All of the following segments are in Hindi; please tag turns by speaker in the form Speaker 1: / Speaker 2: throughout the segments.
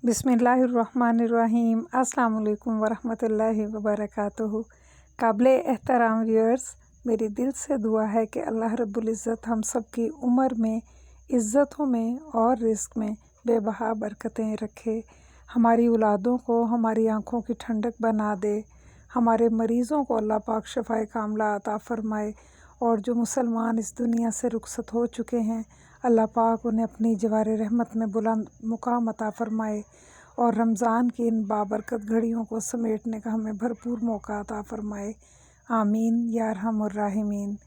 Speaker 1: बिस्मिल्लाहिर्रहमानिर्रहीम। अस्सलाम वालेकुम वरहमतुल्लाहि वबरकातुहू। काबिले एहतराम व्यूअर्स, मेरी दिल से दुआ है कि अल्लाह रब्बुल इज़्ज़त हम सब की उम्र में, इज़्ज़तों में और रिज़्क़ में बेबहा बरकतें रखे। हमारी औलादों को हमारी आँखों की ठंडक बना दे। हमारे मरीज़ों को अल्लाह पाक शफ़ाए कामला अता फ़रमाए। और जो मुसलमान इस दुनिया से रुखसत हो चुके हैं, अल्लाह पाक उन्हें अपनी जवार रहमत में बुलंद मुकाम अता फ़रमाए और रमज़ान की इन बाबरकत घड़ियों को समेटने का हमें भरपूर मौका अता फ़रमाए। आमीन या अरहमुर राहिमीन।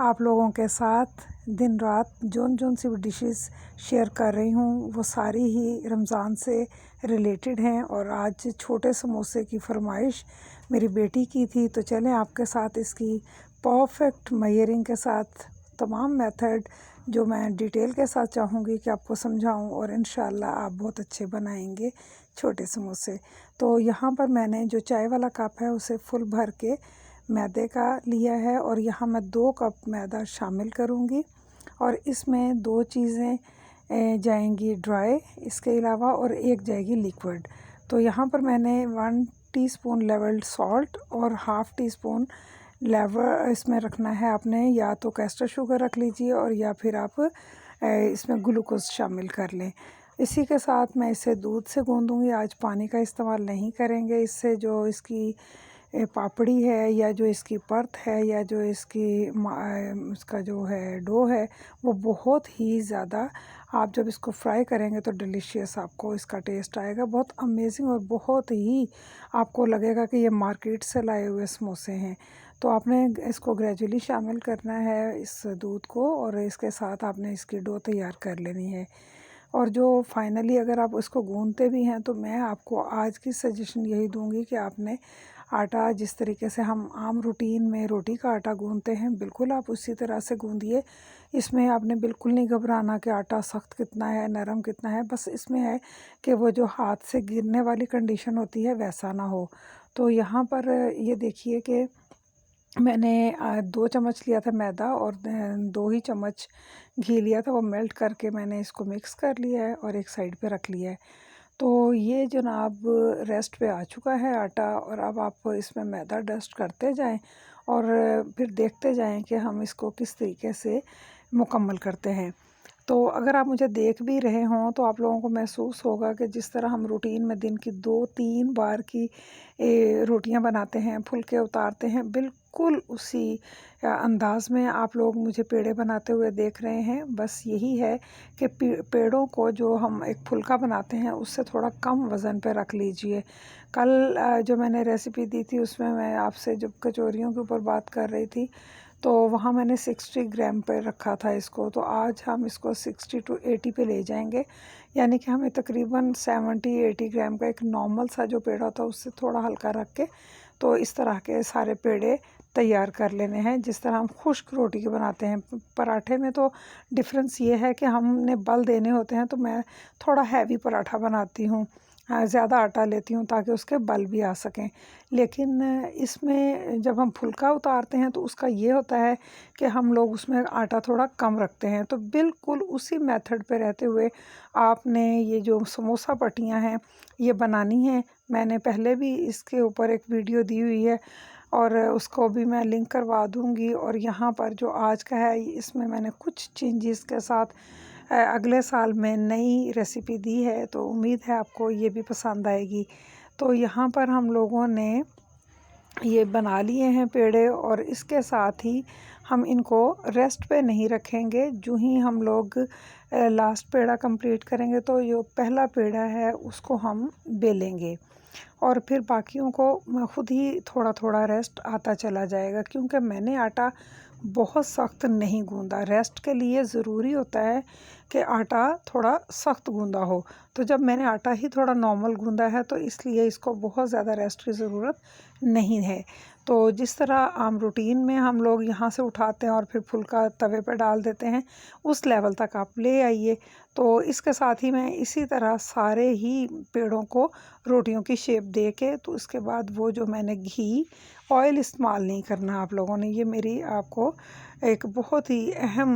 Speaker 1: आप लोगों के साथ दिन रात जोन सी डिशेस शेयर कर रही हूँ वो सारी ही रमज़ान से रिलेटेड हैं। और आज छोटे समोसे की फरमाइश मेरी बेटी की थी, तो चलें आपके साथ इसकी परफेक्ट मेजरिंग के साथ तमाम मेथड जो मैं डिटेल के साथ चाहूँगी कि आपको समझाऊँ, और इंशाअल्लाह आप बहुत अच्छे बनाएंगे छोटे समोसे। तो यहाँ पर मैंने जो चाय वाला कप है उसे फुल भर के मैदे का लिया है, और यहाँ मैं 2 कप मैदा शामिल करूँगी और इसमें 2 चीज़ें जाएंगी ड्राई, इसके अलावा और 1 जाएगी लिक्विड। तो यहाँ पर मैंने 1 टीस्पून लेवल्ड सॉल्ट और हाफ़ टी स्पून लेवर इसमें रखना है आपने, या तो कैस्टर शुगर रख लीजिए और या फिर आप इसमें ग्लूकोज शामिल कर लें। इसी के साथ मैं इसे दूध से गूँधूँगी। आज पानी का इस्तेमाल नहीं करेंगे। इससे जो इसकी पापड़ी है या जो इसकी परत है या जो इसका जो है डो है वो बहुत ही ज़्यादा, आप जब इसको फ्राई करेंगे तो डिलीशियस आपको इसका टेस्ट आएगा, बहुत अमेजिंग, और बहुत ही आपको लगेगा कि ये मार्केट से लाए हुए समोसे हैं। तो आपने इसको ग्रेजुअली शामिल करना है इस दूध को, और इसके साथ आपने इसकी डो तैयार कर लेनी है। और जो फाइनली अगर आप इसको गूँधते भी हैं तो मैं आपको आज की सजेशन यही दूंगी कि आपने आटा जिस तरीके से हम आम रूटीन में रोटी का आटा गूँधते हैं बिल्कुल आप उसी तरह से गूँधिए। इसमें आपने बिल्कुल नहीं घबराना कि आटा सख्त कितना है नरम कितना है, बस इसमें है कि वो जो हाथ से गिरने वाली कंडीशन होती है वैसा ना हो। तो यहाँ पर ये देखिए कि मैंने 2 चम्मच लिया था मैदा और 2 ही चम्मच घी लिया था, वो मेल्ट करके मैंने इसको मिक्स कर लिया है और एक साइड पे रख लिया है। तो ये जनाब रेस्ट पे आ चुका है आटा, और अब आप इसमें मैदा डस्ट करते जाएं और फिर देखते जाएं कि हम इसको किस तरीके से मुकम्मल करते हैं। तो अगर आप मुझे देख भी रहे हों तो आप लोगों को महसूस होगा कि जिस तरह हम रूटीन में दिन की 2-3 बार की रोटियां बनाते हैं, फुलके उतारते हैं, बिल्कुल उसी अंदाज़ में आप लोग मुझे पेड़े बनाते हुए देख रहे हैं। बस यही है कि पेड़ों को जो हम एक फुलका बनाते हैं उससे थोड़ा कम वज़न पे रख लीजिए। कल जो मैंने रेसिपी दी थी उसमें मैं आपसे जब कचौरियों के ऊपर बात कर रही थी तो वहाँ मैंने 60 ग्राम पे रखा था इसको, तो आज हम इसको 60 टू 80 पे ले जाएंगे। यानी कि हमें तकरीबन 70-80 ग्राम का एक नॉर्मल सा जो पेड़ा था उससे थोड़ा हल्का रख के तो इस तरह के सारे पेड़े तैयार कर लेने हैं जिस तरह हम खुश्क रोटी के बनाते हैं। पराठे में तो डिफरेंस ये है कि हमने बल देने होते हैं, तो मैं थोड़ा हैवी पराठा बनाती हूँ, ज़्यादा आटा लेती हूँ ताकि उसके बल भी आ सकें। लेकिन इसमें जब हम फुलका उतारते हैं तो उसका ये होता है कि हम लोग उसमें आटा थोड़ा कम रखते हैं। तो बिल्कुल उसी मेथड पे रहते हुए आपने ये जो समोसा पट्टियाँ हैं ये बनानी है। मैंने पहले भी इसके ऊपर एक वीडियो दी हुई है और उसको भी मैं लिंक करवा दूँगी। और यहाँ पर जो आज का है इसमें मैंने कुछ चेंजेस के साथ अगले साल में नई रेसिपी दी है, तो उम्मीद है आपको ये भी पसंद आएगी। तो यहाँ पर हम लोगों ने ये बना लिए हैं पेड़े, और इसके साथ ही हम इनको रेस्ट पे नहीं रखेंगे। जो ही हम लोग लास्ट पेड़ा कंप्लीट करेंगे तो जो पहला पेड़ा है उसको हम बेलेंगे और फिर बाकियों को खुद ही थोड़ा थोड़ा रेस्ट आता चला जाएगा, क्योंकि मैंने आटा बहुत सख्त नहीं गूंदा। रेस्ट के लिए ज़रूरी होता है कि आटा थोड़ा सख्त गूंदा हो, तो जब मैंने आटा ही थोड़ा नॉर्मल गूंदा है तो इसलिए इसको बहुत ज़्यादा रेस्ट की ज़रूरत नहीं है। तो जिस तरह आम रूटीन में हम लोग यहाँ से उठाते हैं और फिर फुल्का तवे पर डाल देते हैं, उस लेवल तक आप ले आइए। तो इसके साथ ही मैं इसी तरह सारे ही पेड़ों को रोटियों की शेप दे के, तो उसके बाद वो जो मैंने घी ऑयल इस्तेमाल नहीं करना आप लोगों ने, ये मेरी आपको एक बहुत ही अहम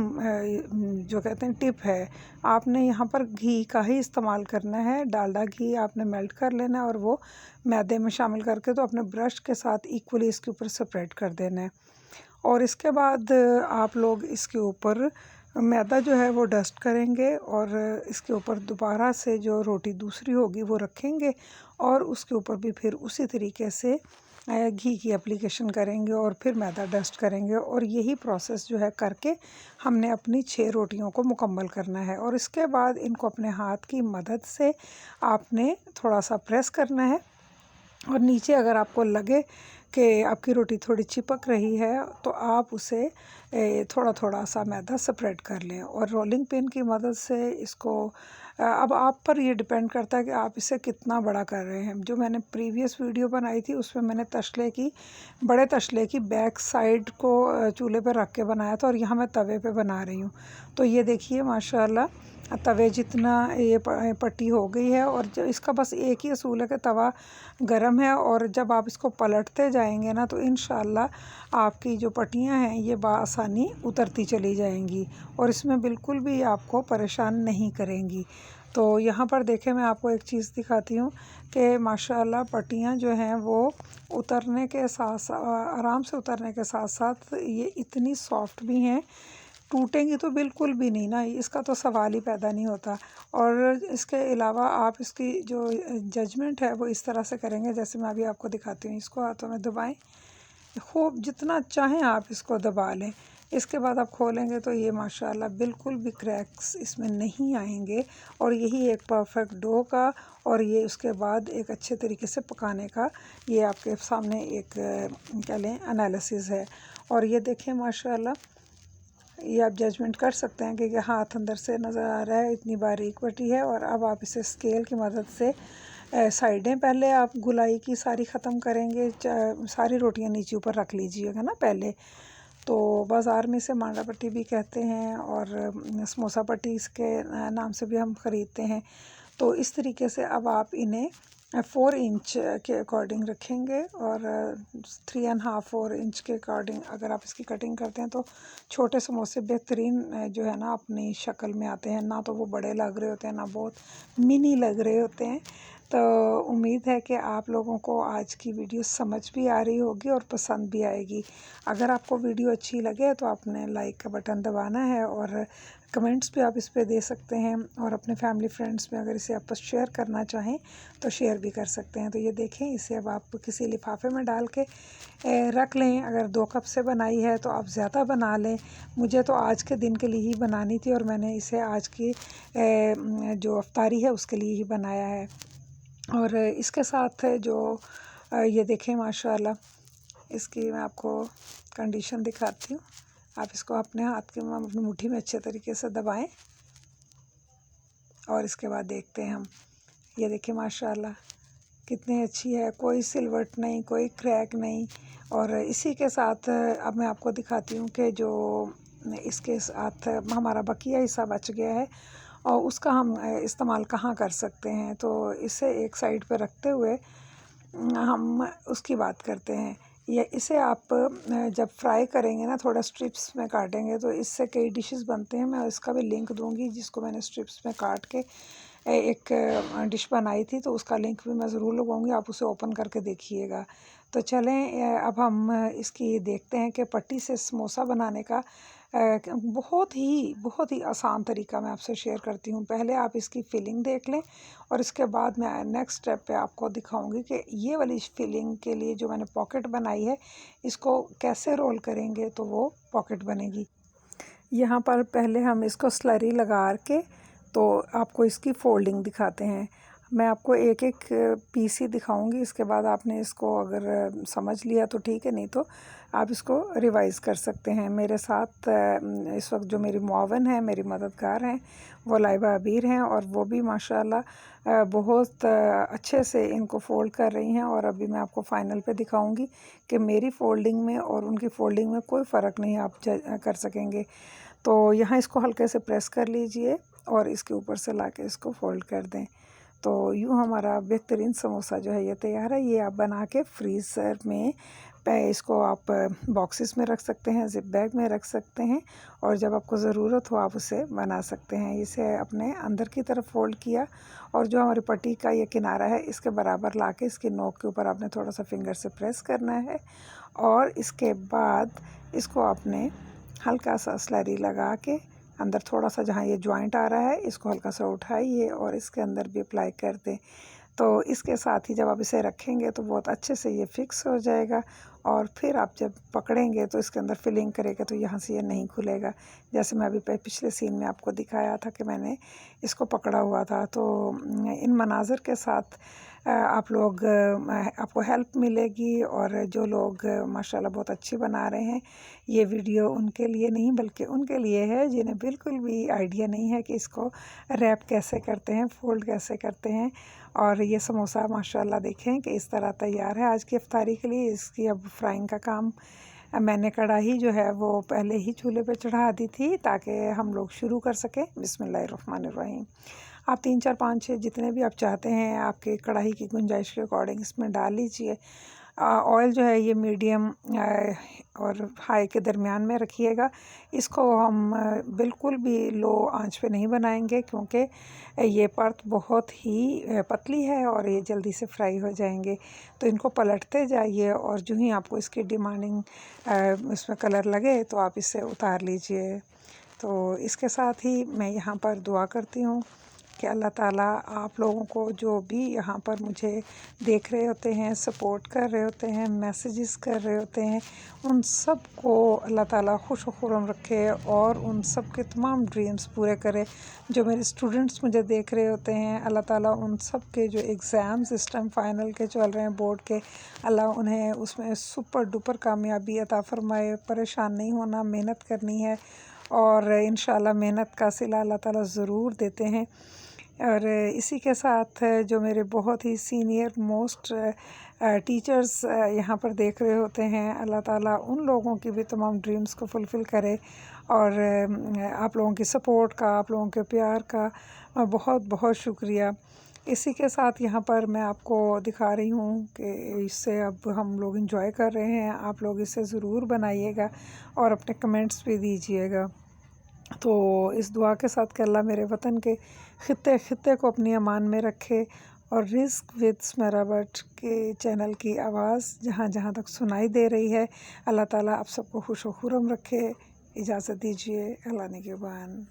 Speaker 1: जो कहते हैं टिप है, आपने यहाँ पर घी का ही इस्तेमाल करना है। डालडा घी आपने मेल्ट कर लेना है और वो मैदे में शामिल करके तो अपने ब्रश के साथ इक्वली इसके ऊपर स्प्रेड कर देना है। और इसके बाद आप लोग इसके ऊपर मैदा जो है वो डस्ट करेंगे और इसके ऊपर दोबारा से जो रोटी दूसरी होगी वो रखेंगे और उसके ऊपर भी फिर उसी तरीके से घी की एप्लीकेशन करेंगे और फिर मैदा डस्ट करेंगे। और यही प्रोसेस जो है करके हमने अपनी 6 रोटियों को मुकम्मल करना है। और इसके बाद इनको अपने हाथ की मदद से आपने थोड़ा सा प्रेस करना है और नीचे अगर आपको लगे कि आपकी रोटी थोड़ी चिपक रही है तो आप उसे थोड़ा थोड़ा सा मैदा स्प्रेड कर लें और रोलिंग पिन की मदद से इसको अब आप पर ये डिपेंड करता है कि आप इसे कितना बड़ा कर रहे हैं। जो मैंने प्रीवियस वीडियो बनाई थी उसमें मैंने बड़े तसले की बैक साइड को चूल्हे पर रख के बनाया था और यहाँ मैं तवे पे बना रही हूँ। तो ये देखिए माशाल्लाह तवे जितना ये पट्टी हो गई है। और जो इसका बस एक ही असूल है कि तवा गरम है और जब आप इसको पलटते जाएंगे ना तो इंशाल्लाह आपकी जो पट्टियां हैं ये बआसानी उतरती चली जाएंगी और इसमें बिल्कुल भी आपको परेशान नहीं करेंगी। तो यहाँ पर देखें, मैं आपको एक चीज़ दिखाती हूँ कि माशाल्लाह पट्टियाँ जो हैं वो उतरने के साथ साथ आराम से उतरने के साथ साथ ये इतनी सॉफ्ट भी हैं, टूटेंगी तो बिल्कुल भी नहीं ना, इसका तो सवाल ही पैदा नहीं होता। और इसके अलावा आप इसकी जो जजमेंट है वो इस तरह से करेंगे, जैसे मैं अभी आपको दिखाती हूँ। इसको हाथों में दबाएं, खूब जितना चाहें आप इसको दबा लें। इसके बाद आप खोलेंगे तो ये माशाल्लाह बिल्कुल भी क्रैक्स इसमें नहीं आएंगे और यही एक परफेक्ट डो का और ये उसके बाद एक अच्छे तरीके से पकाने का ये आपके सामने एक क्या लें एनालिसिस है। और ये देखें माशाल्लाह, ये आप जजमेंट कर सकते हैं कि हाथ अंदर से नज़र आ रहा है, इतनी बारीक पट्टी है। और अब आप इसे स्केल की मदद से साइडें पहले आप गुलाई की सारी ख़त्म करेंगे, सारी रोटियां नीचे ऊपर रख लीजिएगा ना पहले। तो बाज़ार में इसे मांडा पट्टी भी कहते हैं और समोसा पट्टी इसके नाम से भी हम ख़रीदते हैं। तो इस तरीके से अब आप इन्हें 4 इंच के अकॉर्डिंग रखेंगे और 3.5 4 इंच के अकॉर्डिंग अगर आप इसकी कटिंग करते हैं तो छोटे समोसे बेहतरीन जो है ना अपनी शक्ल में आते हैं, ना तो वो बड़े लग रहे होते हैं ना बहुत मिनी लग रहे होते हैं। तो उम्मीद है कि आप लोगों को आज की वीडियो समझ भी आ रही होगी और पसंद भी आएगी। अगर आपको वीडियो अच्छी लगे तो आपने लाइक का बटन दबाना है और कमेंट्स भी आप इस पे दे सकते हैं और अपने फैमिली फ्रेंड्स में अगर इसे आप शेयर करना चाहें तो शेयर भी कर सकते हैं। तो ये देखें, इसे अब आप किसी लिफाफे में डाल के रख लें। अगर 2 कप से बनाई है तो आप ज़्यादा बना लें। मुझे तो आज के दिन के लिए ही बनानी थी और मैंने इसे आज की जो अफ्तारी है उसके लिए ही बनाया है। और इसके साथ जो ये देखें माशाल्लाह, इसकी मैं आपको कंडीशन दिखाती हूँ। आप इसको अपने हाथ के अपनी मुट्ठी में अच्छे तरीके से दबाएं और इसके बाद देखते हैं हम। ये देखिए माशाल्लाह कितनी अच्छी है, कोई सिलवट नहीं, कोई क्रैक नहीं। और इसी के साथ अब मैं आपको दिखाती हूँ कि जो इसके साथ हमारा बकिया हिस्सा बच गया है और उसका हम इस्तेमाल कहाँ कर सकते हैं। तो इसे एक साइड पर रखते हुए हम उसकी बात करते हैं। ये इसे आप जब फ्राई करेंगे ना, थोड़ा स्ट्रिप्स में काटेंगे तो इससे कई डिशेस बनते हैं। मैं इसका भी लिंक दूंगी, जिसको मैंने स्ट्रिप्स में काट के एक डिश बनाई थी तो उसका लिंक भी मैं ज़रूर लगाऊंगी, आप उसे ओपन करके देखिएगा। तो चलें अब हम इसकी देखते हैं कि पट्टी से समोसा बनाने का बहुत ही आसान तरीका मैं आपसे शेयर करती हूँ। पहले आप इसकी फिलिंग देख लें और इसके बाद मैं नेक्स्ट स्टेप पे आपको दिखाऊंगी कि ये वाली फिलिंग के लिए जो मैंने पॉकेट बनाई है इसको कैसे रोल करेंगे तो वो पॉकेट बनेगी। यहाँ पर पहले हम इसको स्लरी लगा के तो आपको इसकी फोल्डिंग दिखाते हैं। मैं आपको एक एक पीस ही दिखाऊंगी, इसके बाद आपने इसको अगर समझ लिया तो ठीक है, नहीं तो आप इसको रिवाइज़ कर सकते हैं। मेरे साथ इस वक्त जो मेरी मुआवन है, मेरी मददगार हैं, वो लाइबा अबीर हैं और वो भी माशाल्लाह बहुत अच्छे से इनको फ़ोल्ड कर रही हैं। और अभी मैं आपको फ़ाइनल पे दिखाऊंगी कि मेरी फ़ोल्डिंग में और उनकी फ़ोल्डिंग में कोई फ़र्क नहीं आप कर सकेंगे। तो यहाँ इसको हल्के से प्रेस कर लीजिए और इसके ऊपर से लाके इसको फ़ोल्ड कर दें। तो यूँ हमारा बेहतरीन समोसा जो है ये तैयार है। ये आप बना के फ्रीज़र में इसको आप बॉक्सेस में रख सकते हैं, ज़िप बैग में रख सकते हैं, और जब आपको ज़रूरत हो आप उसे बना सकते हैं। इसे अपने अंदर की तरफ फ़ोल्ड किया और जो हमारी पट्टी का ये किनारा है इसके बराबर लाके इसकी नोक के ऊपर आपने थोड़ा सा फिंगर से प्रेस करना है, और इसके बाद इसको आपने हल्का सा स्लरी लगा के अंदर थोड़ा सा जहाँ ये जॉइंट आ रहा है इसको हल्का सा उठाइए और इसके अंदर भी अप्लाई कर दें। तो इसके साथ ही जब आप इसे रखेंगे तो बहुत अच्छे से ये फिक्स हो जाएगा, और फिर आप जब पकड़ेंगे तो इसके अंदर फिलिंग करेगा तो यहाँ से ये नहीं खुलेगा। जैसे मैं अभी पिछले सीन में आपको दिखाया था कि मैंने इसको पकड़ा हुआ था। तो इन मनाज़र के साथ आप लोग आपको हेल्प मिलेगी, और जो लोग माशाल्लाह बहुत अच्छी बना रहे हैं, ये वीडियो उनके लिए नहीं बल्कि उनके लिए है जिन्हें बिल्कुल भी आइडिया नहीं है कि इसको रैप कैसे करते हैं, फ़ोल्ड कैसे करते हैं। और ये समोसा माशाल्लाह देखें कि इस तरह तैयार है आज की इफ्तारी के लिए। इसकी अब फ्राइंग का काम मैंने कढ़ाई जो है वो पहले ही चूल्हे पे चढ़ा दी थी ताकि हम लोग शुरू कर सकें। बिस्मिल्लाहिर्रहमानिर्रहीम। आप 3 4 5 6 जितने भी आप चाहते हैं आपके कढ़ाई की गुंजाइश के अकॉर्डिंग इसमें डाल लीजिए। ऑयल जो है ये मीडियम और हाई के दरमियान में रखिएगा। इसको हम बिल्कुल भी लो आंच पे नहीं बनाएंगे क्योंकि ये परत बहुत ही पतली है और ये जल्दी से फ्राई हो जाएंगे। तो इनको पलटते जाइए और जो ही आपको इसकी डिमांडिंग इसमें कलर लगे तो आप इसे उतार लीजिए। तो इसके साथ ही मैं यहाँ पर दुआ करती हूँ कि अल्लाह ताला आप लोगों को, जो भी यहाँ पर मुझे देख रहे होते हैं, सपोर्ट कर रहे होते हैं, मैसेजेस कर रहे होते हैं, उन सब को अल्लाह ताला खुश खुर्रम रखे और उन सब के तमाम ड्रीम्स पूरे करे। जो मेरे स्टूडेंट्स मुझे देख रहे होते हैं, अल्लाह ताला उन सब के जो एग्ज़ाम्स इस टाइम फ़ाइनल के चल रहे हैं बोर्ड के, अल्लाह उन्हें उसमें सुपर डुपर कामयाबी अता फ़रमाए। परेशान नहीं होना, मेहनत करनी है और इंशाल्लाह मेहनत का सिला अल्लाह ताला ज़रूर देते हैं। और इसी के साथ जो मेरे बहुत ही सीनियर मोस्ट टीचर्स यहाँ पर देख रहे होते हैं, अल्लाह ताला उन लोगों की भी तमाम ड्रीम्स को फुलफ़िल करे। और आप लोगों की सपोर्ट का, आप लोगों के प्यार का बहुत बहुत शुक्रिया। इसी के साथ यहाँ पर मैं आपको दिखा रही हूँ कि इससे अब हम लोग इंजॉय कर रहे हैं। आप लोग इसे ज़रूर बनाइएगा और अपने कमेंट्स भी दीजिएगा। तो इस दुआ के साथ कि अल्लाह मेरे वतन के ख़ित्ते ख़ित्ते को अपनी अमान में रखे, और रिस्क विद स्मेरा बट के चैनल की आवाज़ जहाँ जहाँ तक सुनाई दे रही है, अल्लाह ताला आप सबको खुश व खुर्रम रखे। इजाज़त दीजिए, अल्लाह निगहबान।